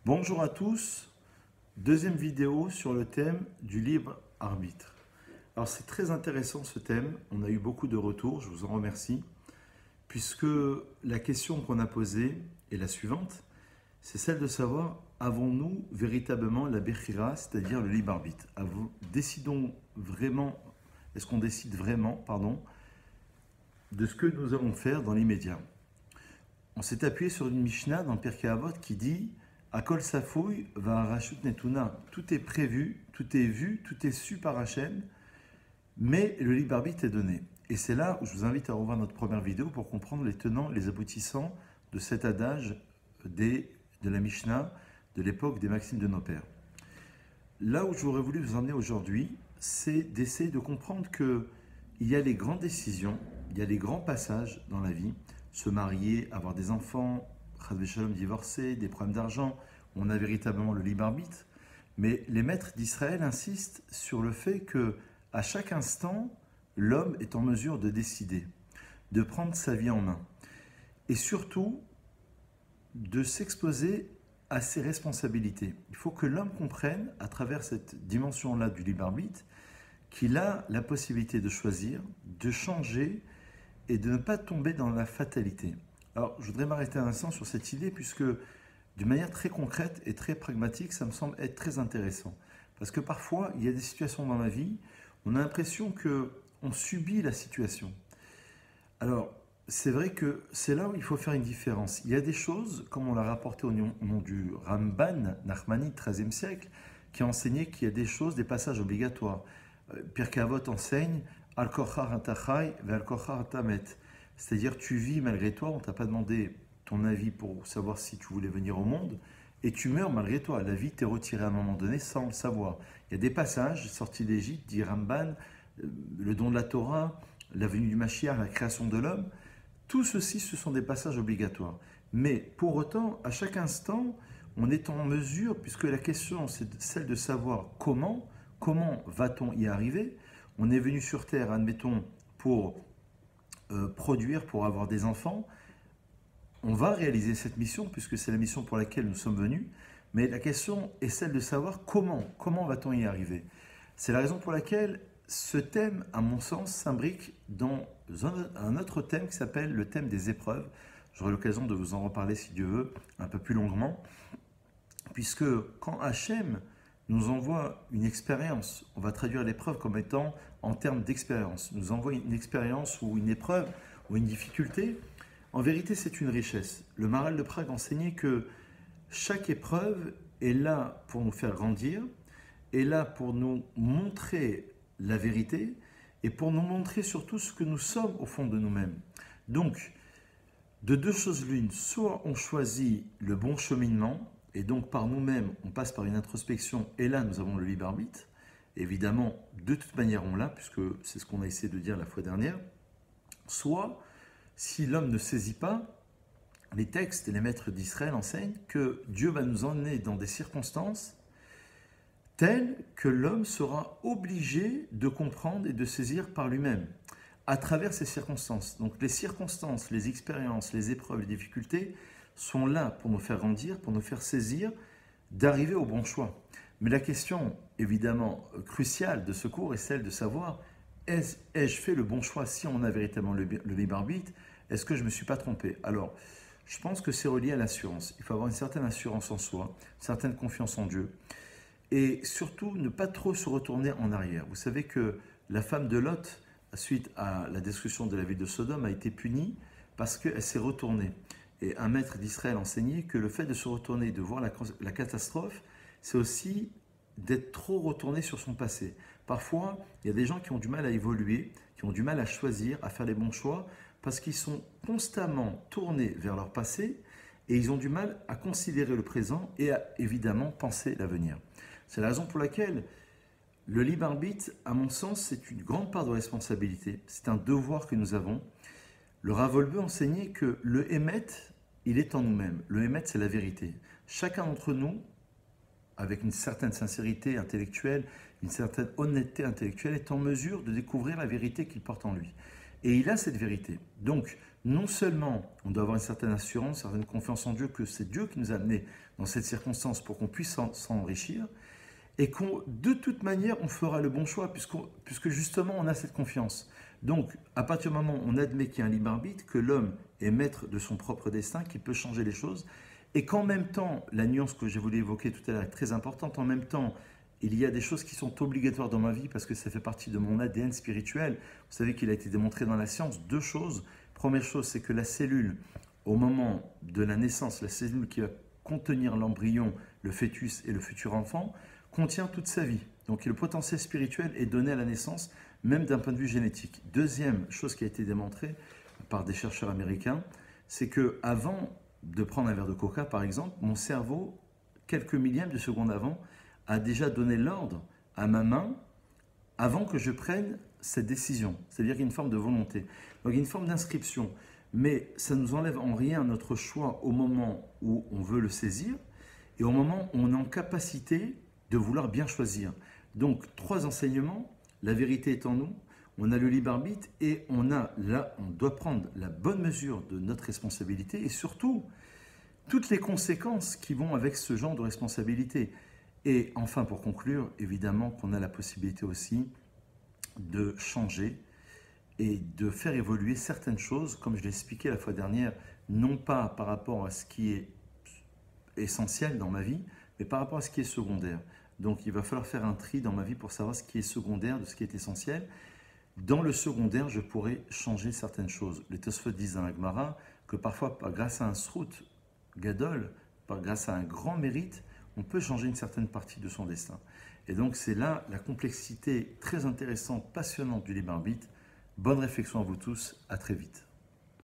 Bonjour à tous, deuxième vidéo sur le thème du libre arbitre. Alors c'est très intéressant ce thème, on a eu beaucoup de retours, je vous en remercie, puisque la question qu'on a posée est la suivante, c'est celle de savoir, avons-nous véritablement la Bechira, c'est-à-dire le libre arbitre? Décidons vraiment, est-ce qu'on décide vraiment, de ce que nous allons faire dans l'immédiat? On s'est appuyé sur une Mishnah dans Pirkei Avot qui dit Akol Safouy va Rashut Netuna. Tout est prévu, tout est vu, tout est su par Hachem, mais le libre arbitre est donné. Et c'est là où je vous invite à revoir notre première vidéo pour comprendre les tenants, les aboutissants de cet adage de la Mishnah de l'époque des maximes de nos pères. Là où j'aurais voulu vous emmener aujourd'hui, c'est d'essayer de comprendre que il y a les grandes décisions, il y a les grands passages dans la vie, se marier, avoir des enfants, divorcer, des problèmes d'argent, on a véritablement le libre arbitre. Mais les maîtres d'Israël insistent sur le fait que à chaque instant, l'homme est en mesure de décider, de prendre sa vie en main et surtout de s'exposer à ses responsabilités. Il faut que l'homme comprenne, à travers cette dimension-là du libre arbitre, qu'il a la possibilité de choisir, de changer et de ne pas tomber dans la fatalité. Alors, je voudrais m'arrêter un instant sur cette idée, puisque d'une manière très concrète et très pragmatique, ça me semble être très intéressant. Parce que parfois, il y a des situations dans la vie, on a l'impression qu'on subit la situation. Alors, c'est vrai que c'est là où il faut faire une différence. Il y a des choses, comme on l'a rapporté au nom du Ramban, Nachmani, 13e siècle, qui a enseigné qu'il y a des choses, des passages obligatoires. Pirkei Avot enseigne Al-Kochar Atachai ve Al-Kochar Atamet. C'est-à-dire, tu vis malgré toi, on ne t'a pas demandé ton avis pour savoir si tu voulais venir au monde, et tu meurs malgré toi. La vie t'est retirée à un moment donné sans le savoir. Il y a des passages sortis d'Égypte, dit Ramban, le don de la Torah, la venue du Mashiach, la création de l'homme. Tout ceci, ce sont des passages obligatoires. Mais pour autant, à chaque instant, on est en mesure, puisque la question c'est celle de savoir comment va-t-on y arriver. On est venu sur Terre, admettons, pour produire, pour avoir des enfants. On va réaliser cette mission, puisque c'est la mission pour laquelle nous sommes venus. Mais la question est celle de savoir comment va-t-on y arriver. C'est la raison pour laquelle ce thème, à mon sens, s'imbrique dans un autre thème qui s'appelle le thème des épreuves. J'aurai l'occasion de vous en reparler, si Dieu veut, un peu plus longuement. Puisque quand Hachem nous envoie une expérience, on va traduire l'épreuve comme étant en termes d'expérience, nous envoie une expérience ou une épreuve ou une difficulté, en vérité c'est une richesse. Le Maharal de Prague enseignait que chaque épreuve est là pour nous faire grandir, est là pour nous montrer la vérité et pour nous montrer surtout ce que nous sommes au fond de nous-mêmes. Donc, de deux choses l'une, soit on choisit le bon cheminement, et donc par nous-mêmes, on passe par une introspection, et là nous avons le libre arbitre. Évidemment, de toute manière on l'a, puisque c'est ce qu'on a essayé de dire la fois dernière. Soit, si l'homme ne saisit pas, les textes et les maîtres d'Israël enseignent que Dieu va nous emmener dans des circonstances telles que l'homme sera obligé de comprendre et de saisir par lui-même, à travers ces circonstances. Donc les circonstances, les expériences, les épreuves, les difficultés sont là pour nous faire grandir, pour nous faire saisir, d'arriver au bon choix. Mais la question, évidemment, cruciale de ce cours est celle de savoir, ai-je fait le bon choix? Si on a véritablement le libre arbitre, est-ce que je ne me suis pas trompé? Alors, je pense que c'est relié à l'assurance. Il faut avoir une certaine assurance en soi, une certaine confiance en Dieu. Et surtout, ne pas trop se retourner en arrière. Vous savez que la femme de Lot, suite à la destruction de la ville de Sodome, a été punie parce qu'elle s'est retournée. Et un maître d'Israël enseignait que le fait de se retourner, de voir la catastrophe, c'est aussi d'être trop retourné sur son passé. Parfois, il y a des gens qui ont du mal à évoluer, qui ont du mal à choisir, à faire les bons choix, parce qu'ils sont constamment tournés vers leur passé et ils ont du mal à considérer le présent et à évidemment penser l'avenir. C'est la raison pour laquelle le libre arbitre, à mon sens, c'est une grande part de responsabilité. C'est un devoir que nous avons. Le Rav Wolbe enseignait que le Hémet, il est en nous-mêmes. Le Hémet, c'est la vérité. Chacun d'entre nous, avec une certaine sincérité intellectuelle, une certaine honnêteté intellectuelle, est en mesure de découvrir la vérité qu'il porte en lui. Et il a cette vérité. Donc, non seulement on doit avoir une certaine assurance, une certaine confiance en Dieu, que c'est Dieu qui nous a amenés dans cette circonstance pour qu'on puisse s'enrichir, et qu'on, de toute manière, on fera le bon choix, puisque justement, on a cette confiance. Donc, à partir du moment où on admet qu'il y a un libre arbitre, que l'homme est maître de son propre destin, qu'il peut changer les choses, et qu'en même temps, la nuance que j'ai voulu évoquer tout à l'heure est très importante, en même temps, il y a des choses qui sont obligatoires dans ma vie, parce que ça fait partie de mon ADN spirituel. Vous savez qu'il a été démontré dans la science, deux choses. Première chose, c'est que la cellule, au moment de la naissance, la cellule qui va contenir l'embryon, le fœtus et le futur enfant, contient toute sa vie. Donc le potentiel spirituel est donné à la naissance, même d'un point de vue génétique. Deuxième chose qui a été démontrée par des chercheurs américains, c'est que avant de prendre un verre de coca, par exemple, mon cerveau, quelques millièmes de seconde avant, a déjà donné l'ordre à ma main avant que je prenne cette décision. C'est-à-dire qu'il y a une forme de volonté. Donc il y a une forme d'inscription. Mais ça ne nous enlève en rien notre choix au moment où on veut le saisir et au moment où on est en capacité de vouloir bien choisir. Donc, 3 enseignements. La vérité est en nous, on a le libre arbitre et on doit prendre la bonne mesure de notre responsabilité et surtout, toutes les conséquences qui vont avec ce genre de responsabilité. Et enfin, pour conclure, évidemment qu'on a la possibilité aussi de changer et de faire évoluer certaines choses, comme je l'ai expliqué la fois dernière, non pas par rapport à ce qui est essentiel dans ma vie, mais par rapport à ce qui est secondaire. Donc il va falloir faire un tri dans ma vie pour savoir ce qui est secondaire de ce qui est essentiel. Dans le secondaire, je pourrais changer certaines choses. Les Tosfot disent dans la Gemara que parfois, grâce à un srout gadol, grâce à un grand mérite, on peut changer une certaine partie de son destin. Et donc c'est là la complexité très intéressante, passionnante du libre arbitre. Bonne réflexion à vous tous, à très vite.